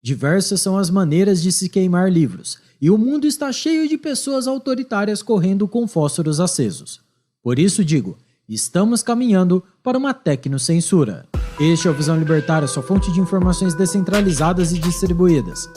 Diversas são as maneiras de se queimar livros, e o mundo está cheio de pessoas autoritárias correndo com fósforos acesos. Por isso digo, estamos caminhando para uma tecnocensura. Este é o Visão Libertária, sua fonte de informações descentralizadas e distribuídas.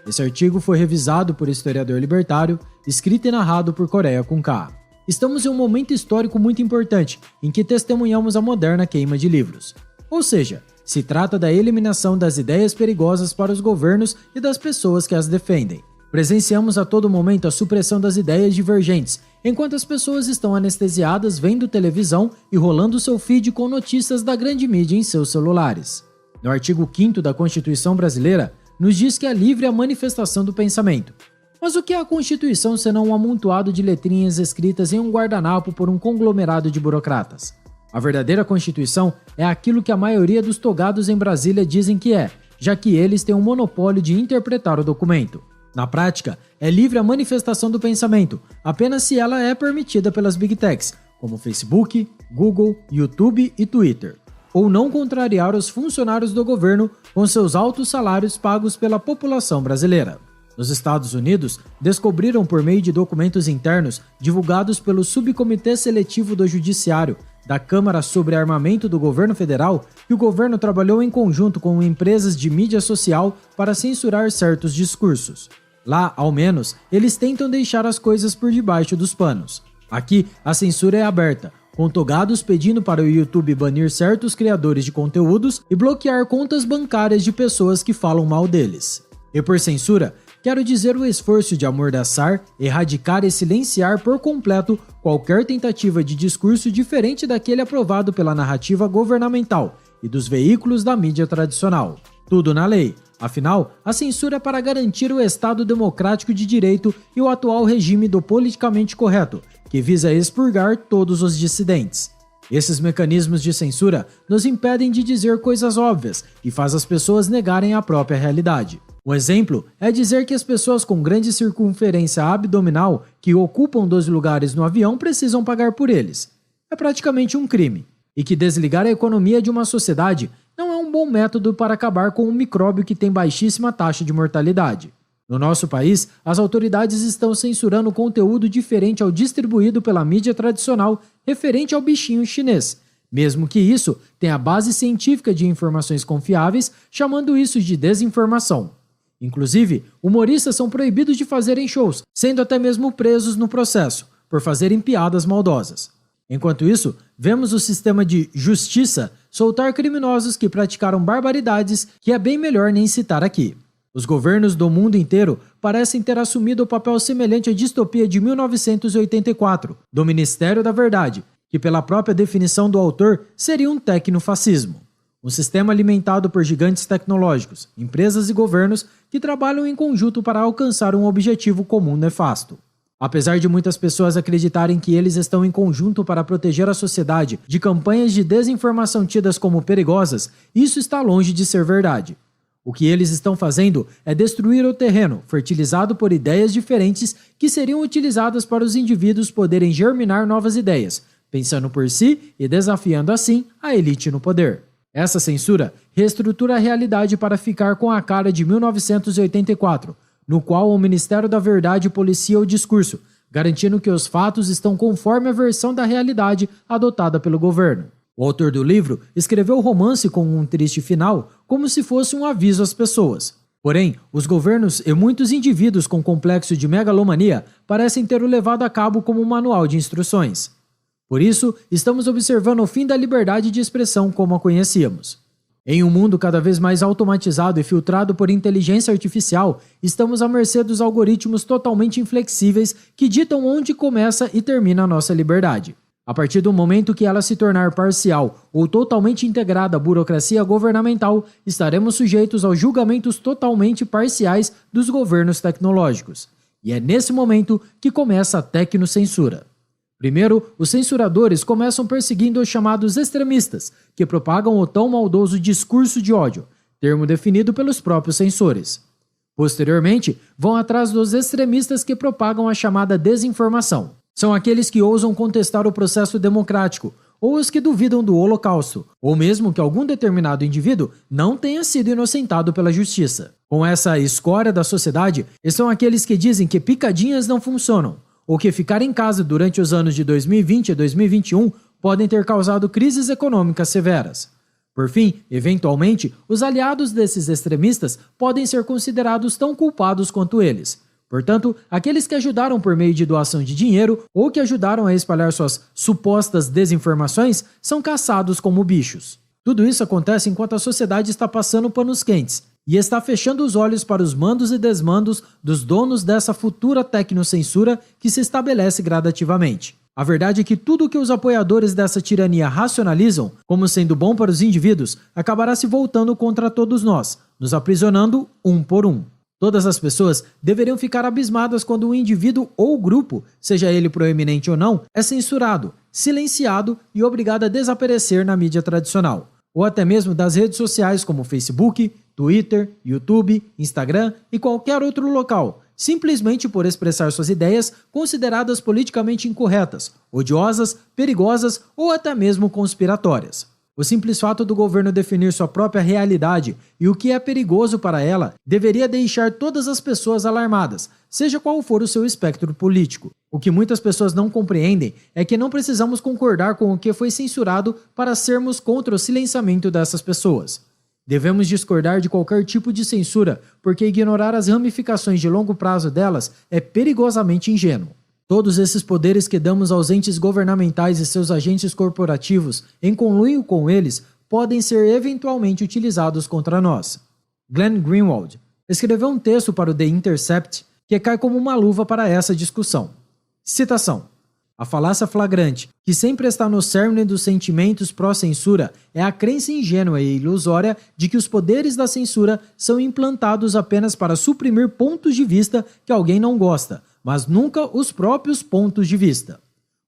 Esse artigo foi revisado por historiador libertário, escrito e narrado por Coreia com K. Estamos em um momento histórico muito importante, em que testemunhamos a moderna queima de livros. Ou seja, se trata da eliminação das ideias perigosas para os governos e das pessoas que as defendem. Presenciamos a todo momento a supressão das ideias divergentes, enquanto as pessoas estão anestesiadas vendo televisão e rolando seu feed com notícias da grande mídia em seus celulares. No artigo 5º da Constituição Brasileira, nos diz que é livre a manifestação do pensamento. Mas o que é a Constituição senão um amontoado de letrinhas escritas em um guardanapo por um conglomerado de burocratas? A verdadeira Constituição é aquilo que a maioria dos togados em Brasília dizem que é, já que eles têm um monopólio de interpretar o documento. Na prática, é livre a manifestação do pensamento, apenas se ela é permitida pelas Big Techs, como Facebook, Google, YouTube e Twitter, ou não contrariar os funcionários do governo com seus altos salários pagos pela população brasileira. Nos Estados Unidos, descobriram por meio de documentos internos divulgados pelo Subcomitê Seletivo do Judiciário da Câmara sobre Armamento do Governo Federal que o governo trabalhou em conjunto com empresas de mídia social para censurar certos discursos. Lá, ao menos, eles tentam deixar as coisas por debaixo dos panos. Aqui, a censura é aberta, com togados pedindo para o YouTube banir certos criadores de conteúdos e bloquear contas bancárias de pessoas que falam mal deles. E por censura, quero dizer o esforço de amordaçar, erradicar e silenciar por completo qualquer tentativa de discurso diferente daquele aprovado pela narrativa governamental e dos veículos da mídia tradicional. Tudo na lei. Afinal, a censura é para garantir o Estado democrático de direito e o atual regime do politicamente correto, que visa expurgar todos os dissidentes. Esses mecanismos de censura nos impedem de dizer coisas óbvias e faz as pessoas negarem a própria realidade. Um exemplo é dizer que as pessoas com grande circunferência abdominal que ocupam 12 lugares no avião precisam pagar por eles. É praticamente um crime. E que desligar a economia de uma sociedade não é um bom método para acabar com um micróbio que tem baixíssima taxa de mortalidade. No nosso país, as autoridades estão censurando conteúdo diferente ao distribuído pela mídia tradicional referente ao bichinho chinês, mesmo que isso tenha base científica de informações confiáveis, chamando isso de desinformação. Inclusive, humoristas são proibidos de fazerem shows, sendo até mesmo presos no processo, por fazerem piadas maldosas. Enquanto isso, vemos o sistema de justiça soltar criminosos que praticaram barbaridades que é bem melhor nem citar aqui. Os governos do mundo inteiro parecem ter assumido o papel semelhante à distopia de 1984, do Ministério da Verdade, que pela própria definição do autor seria um tecnofascismo. Um sistema alimentado por gigantes tecnológicos, empresas e governos que trabalham em conjunto para alcançar um objetivo comum nefasto. Apesar de muitas pessoas acreditarem que eles estão em conjunto para proteger a sociedade de campanhas de desinformação tidas como perigosas, isso está longe de ser verdade. O que eles estão fazendo é destruir o terreno, fertilizado por ideias diferentes que seriam utilizadas para os indivíduos poderem germinar novas ideias, pensando por si e desafiando assim a elite no poder. Essa censura reestrutura a realidade para ficar com a cara de 1984, no qual o Ministério da Verdade policia o discurso, garantindo que os fatos estão conforme a versão da realidade adotada pelo governo. O autor do livro escreveu o romance com um triste final, como se fosse um aviso às pessoas. Porém, os governos e muitos indivíduos com complexo de megalomania parecem ter o levado a cabo como um manual de instruções. Por isso, estamos observando o fim da liberdade de expressão como a conhecíamos. Em um mundo cada vez mais automatizado e filtrado por inteligência artificial, estamos à mercê dos algoritmos totalmente inflexíveis que ditam onde começa e termina a nossa liberdade. A partir do momento que ela se tornar parcial ou totalmente integrada à burocracia governamental, estaremos sujeitos aos julgamentos totalmente parciais dos governos tecnológicos. E é nesse momento que começa a tecnocensura. Primeiro, os censuradores começam perseguindo os chamados extremistas, que propagam o tão maldoso discurso de ódio, termo definido pelos próprios censores. Posteriormente, vão atrás dos extremistas que propagam a chamada desinformação. São aqueles que ousam contestar o processo democrático, ou os que duvidam do Holocausto, ou mesmo que algum determinado indivíduo não tenha sido inocentado pela justiça. Com essa escória da sociedade estão aqueles que dizem que picadinhas não funcionam, ou que ficar em casa durante os anos de 2020 e 2021 podem ter causado crises econômicas severas. Por fim, eventualmente, os aliados desses extremistas podem ser considerados tão culpados quanto eles. Portanto, aqueles que ajudaram por meio de doação de dinheiro ou que ajudaram a espalhar suas supostas desinformações são caçados como bichos. Tudo isso acontece enquanto a sociedade está passando panos quentes e está fechando os olhos para os mandos e desmandos dos donos dessa futura tecnocensura que se estabelece gradativamente. A verdade é que tudo o que os apoiadores dessa tirania racionalizam como sendo bom para os indivíduos acabará se voltando contra todos nós, nos aprisionando um por um. Todas as pessoas deveriam ficar abismadas quando um indivíduo ou grupo, seja ele proeminente ou não, é censurado, silenciado e obrigado a desaparecer na mídia tradicional, ou até mesmo das redes sociais como Facebook, Twitter, YouTube, Instagram e qualquer outro local, simplesmente por expressar suas ideias consideradas politicamente incorretas, odiosas, perigosas ou até mesmo conspiratórias. O simples fato do governo definir sua própria realidade e o que é perigoso para ela deveria deixar todas as pessoas alarmadas, seja qual for o seu espectro político. O que muitas pessoas não compreendem é que não precisamos concordar com o que foi censurado para sermos contra o silenciamento dessas pessoas. Devemos discordar de qualquer tipo de censura, porque ignorar as ramificações de longo prazo delas é perigosamente ingênuo. Todos esses poderes que damos aos entes governamentais e seus agentes corporativos, em conluio com eles, podem ser eventualmente utilizados contra nós. Glenn Greenwald escreveu um texto para o The Intercept que cai como uma luva para essa discussão. Citação: a falácia flagrante, que sempre está no cerne dos sentimentos pró-censura, é a crença ingênua e ilusória de que os poderes da censura são implantados apenas para suprimir pontos de vista que alguém não gosta, mas nunca os próprios pontos de vista.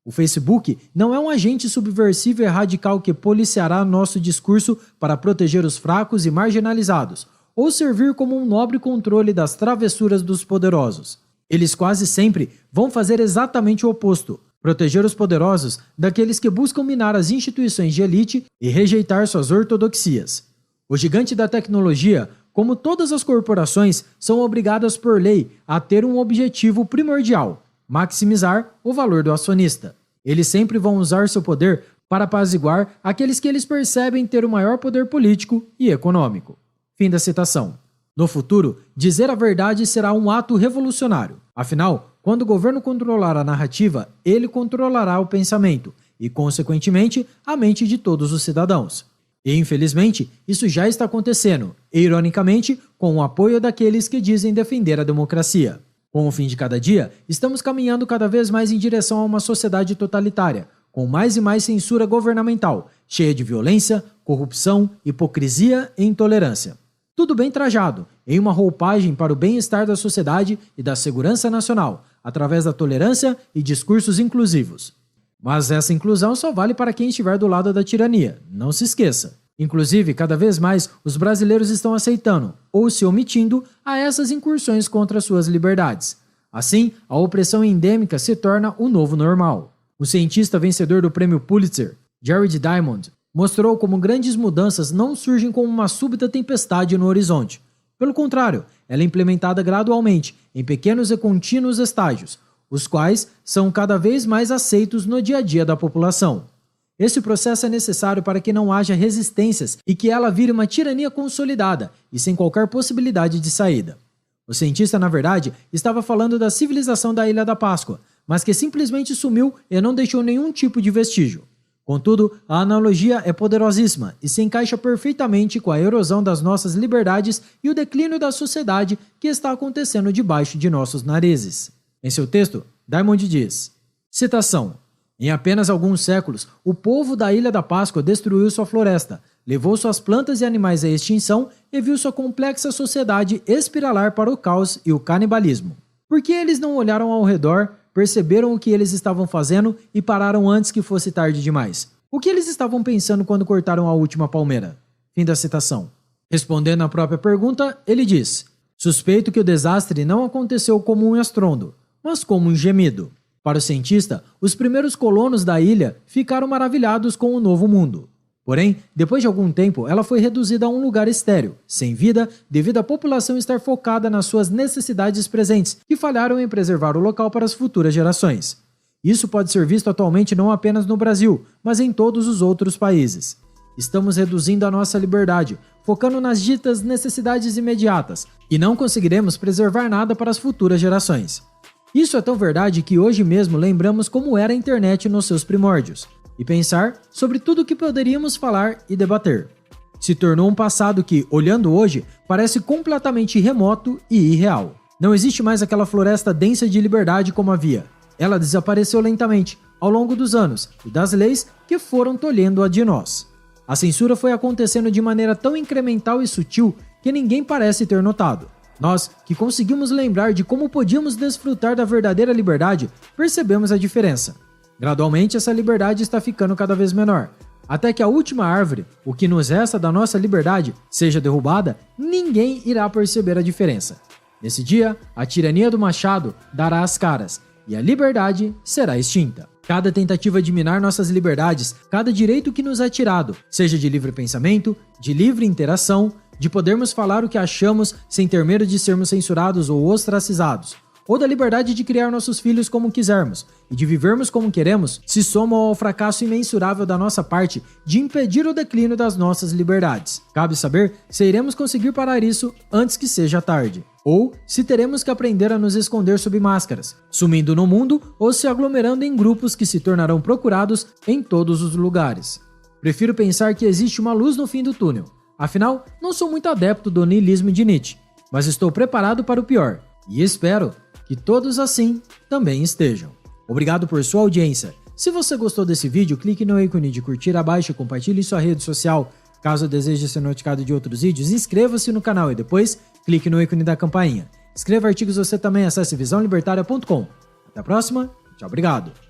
O Facebook não é um agente subversivo e radical que policiará nosso discurso para proteger os fracos e marginalizados, ou servir como um nobre controle das travessuras dos poderosos. Eles quase sempre vão fazer exatamente o oposto: proteger os poderosos daqueles que buscam minar as instituições de elite e rejeitar suas ortodoxias. O gigante da tecnologia, como todas as corporações, são obrigadas por lei a ter um objetivo primordial: maximizar o valor do acionista. Eles sempre vão usar seu poder para apaziguar aqueles que eles percebem ter o maior poder político e econômico. Fim da citação. No futuro, dizer a verdade será um ato revolucionário. Afinal, quando o governo controlar a narrativa, ele controlará o pensamento e, consequentemente, a mente de todos os cidadãos. E, infelizmente, isso já está acontecendo, e, ironicamente, com o apoio daqueles que dizem defender a democracia. Com o fim de cada dia, estamos caminhando cada vez mais em direção a uma sociedade totalitária, com mais e mais censura governamental, cheia de violência, corrupção, hipocrisia e intolerância. Tudo bem trajado, em uma roupagem para o bem-estar da sociedade e da segurança nacional, através da tolerância e discursos inclusivos. Mas essa inclusão só vale para quem estiver do lado da tirania, não se esqueça. Inclusive, cada vez mais, os brasileiros estão aceitando, ou se omitindo, a essas incursões contra suas liberdades. Assim, a opressão endêmica se torna o novo normal. O cientista vencedor do prêmio Pulitzer, Jared Diamond, mostrou como grandes mudanças não surgem como uma súbita tempestade no horizonte. Pelo contrário, ela é implementada gradualmente, em pequenos e contínuos estágios, os quais são cada vez mais aceitos no dia a dia da população. Esse processo é necessário para que não haja resistências e que ela vire uma tirania consolidada e sem qualquer possibilidade de saída. O cientista, na verdade, estava falando da civilização da Ilha da Páscoa, mas que simplesmente sumiu e não deixou nenhum tipo de vestígio. Contudo, a analogia é poderosíssima e se encaixa perfeitamente com a erosão das nossas liberdades e o declínio da sociedade que está acontecendo debaixo de nossos narizes. Em seu texto, Diamond diz, citação: em apenas alguns séculos, o povo da Ilha da Páscoa destruiu sua floresta, levou suas plantas e animais à extinção e viu sua complexa sociedade espiralar para o caos e o canibalismo. Por que eles não olharam ao redor, perceberam o que eles estavam fazendo e pararam antes que fosse tarde demais? O que eles estavam pensando quando cortaram a última palmeira? Fim da citação. Respondendo à própria pergunta, ele diz: suspeito que o desastre não aconteceu como um estrondo, mas como um gemido. Para o cientista, os primeiros colonos da ilha ficaram maravilhados com o novo mundo. Porém, depois de algum tempo, ela foi reduzida a um lugar estéril, sem vida, devido à população estar focada nas suas necessidades presentes, que falharam em preservar o local para as futuras gerações. Isso pode ser visto atualmente não apenas no Brasil, mas em todos os outros países. Estamos reduzindo a nossa liberdade, focando nas ditas necessidades imediatas, e não conseguiremos preservar nada para as futuras gerações. Isso é tão verdade que hoje mesmo lembramos como era a internet nos seus primórdios, e pensar sobre tudo o que poderíamos falar e debater. Se tornou um passado que, olhando hoje, parece completamente remoto e irreal. Não existe mais aquela floresta densa de liberdade como havia. Ela desapareceu lentamente, ao longo dos anos, e das leis que foram tolhendo-a de nós. A censura foi acontecendo de maneira tão incremental e sutil que ninguém parece ter notado. Nós, que conseguimos lembrar de como podíamos desfrutar da verdadeira liberdade, percebemos a diferença. Gradualmente, essa liberdade está ficando cada vez menor. Até que a última árvore, o que nos resta da nossa liberdade, seja derrubada, ninguém irá perceber a diferença. Nesse dia, a tirania do machado dará as caras e a liberdade será extinta. Cada tentativa de minar nossas liberdades, cada direito que nos é tirado, seja de livre pensamento, de livre interação, de podermos falar o que achamos sem ter medo de sermos censurados ou ostracizados, ou da liberdade de criar nossos filhos como quisermos e de vivermos como queremos, se somam ao fracasso imensurável da nossa parte de impedir o declínio das nossas liberdades. Cabe saber se iremos conseguir parar isso antes que seja tarde, ou se teremos que aprender a nos esconder sob máscaras, sumindo no mundo ou se aglomerando em grupos que se tornarão procurados em todos os lugares. Prefiro pensar que existe uma luz no fim do túnel. Afinal, não sou muito adepto do niilismo de Nietzsche, mas estou preparado para o pior e espero que todos assim também estejam. Obrigado por sua audiência. Se você gostou desse vídeo, clique no ícone de curtir abaixo e compartilhe em sua rede social. Caso deseje ser notificado de outros vídeos, inscreva-se no canal e depois clique no ícone da campainha. Escreva artigos você também, acesse visãolibertaria.com. Até a próxima, tchau, obrigado.